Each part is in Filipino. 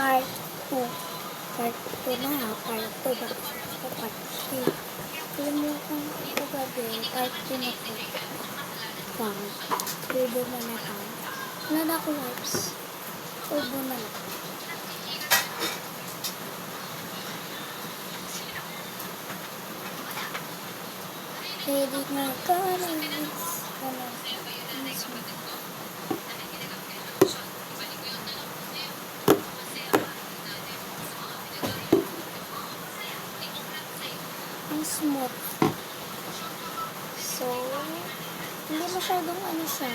part 2. Part 2 na ha. Part 2. Bakit ito part 3? Kalimutan ko gabi. Part 2 na po. Bang. Ubo na na tayo. Wala na ako wipes. Ubo na na. Ready na ka na. Ang smooth. So, hindi masyadong ano siya.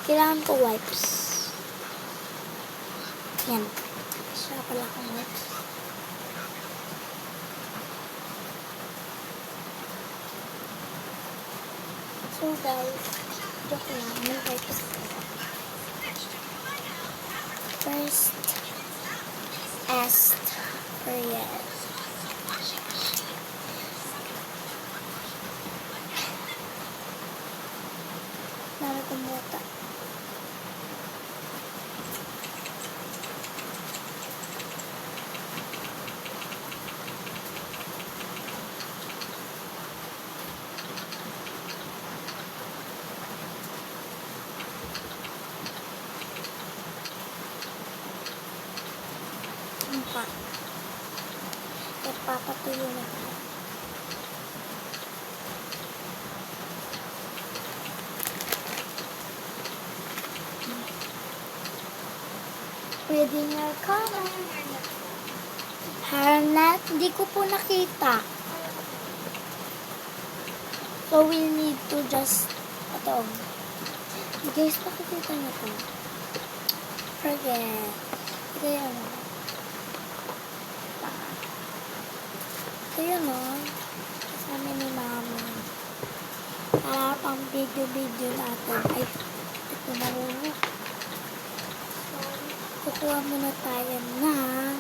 Kailangan ko wipes. Yan. Siya pala akong wipes. So guys, joke lang. May wipes. First, period. Nara kumuta. Empat. Papatuyo na ko. Pwede nga ka na. Hairnet, hindi ko po nakita. So we need to just, ito. Guys, pakikita niyo po. Forget. Ito yan. Ito yun o. Kasama ni mama. Para pang video natin. Ay, ito na rin. So, kukuha muna tayo ng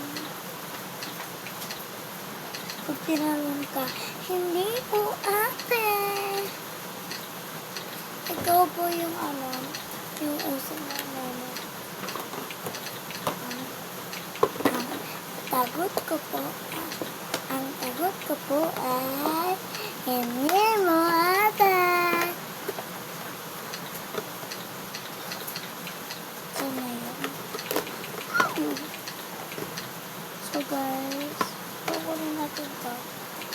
pag tinanong ka, hindi po ate. Ito po yung yung uso na tagot ko po. Ang tagot ko po ay hindi mo ate. So, ngayon. So, guys, kukunin natin ito.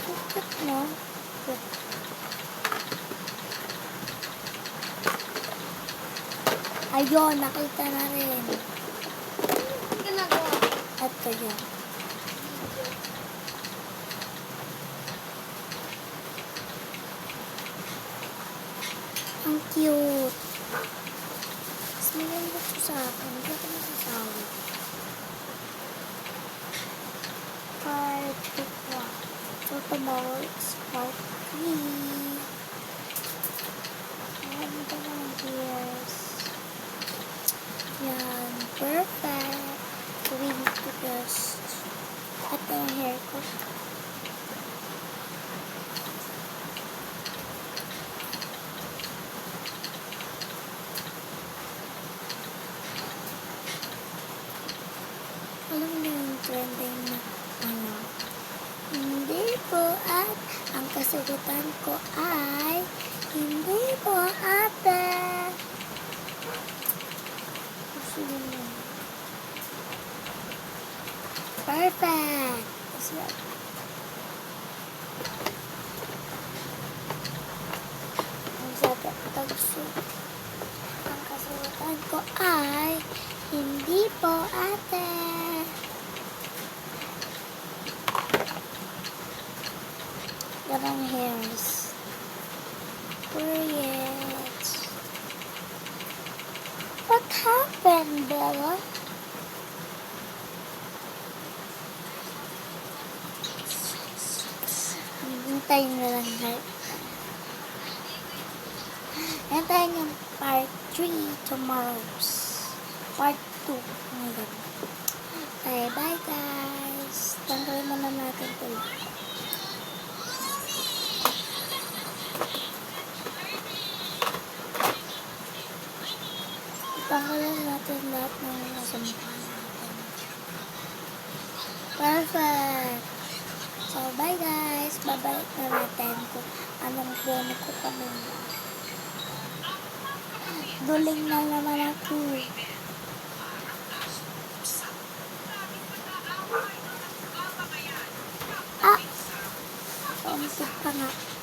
Ikot mo. Ayun, nakita na rin. Ginagawa. Ito yun. Ang cute. Mas maganda ito sa akin. Hindi ako nasasawa. Part 1. So, tomorrow is part 3. Ayan, ito lang ears. Yan. Perfect. So, we need to just cut the hair ko. Alam mo yung trending na hindi po at ang kasagutan ko ay hindi po ate. Perfect. Ang kasagutan ko ay hindi po ate. Ganang hairs. Period. What happened, Bella? Hintayin na lang heart. Hintayin yung part 3 tomorrow's. Part 2 ngayon. Bye guys. Tanggalin muna natin ito. Tanggalan natin lahat ng nasa mukha natin. Perfect! So, bye guys! Babalik na natin kung anong bono ko kanina. Duling na naman ako. Ah! Kaunti pa nga.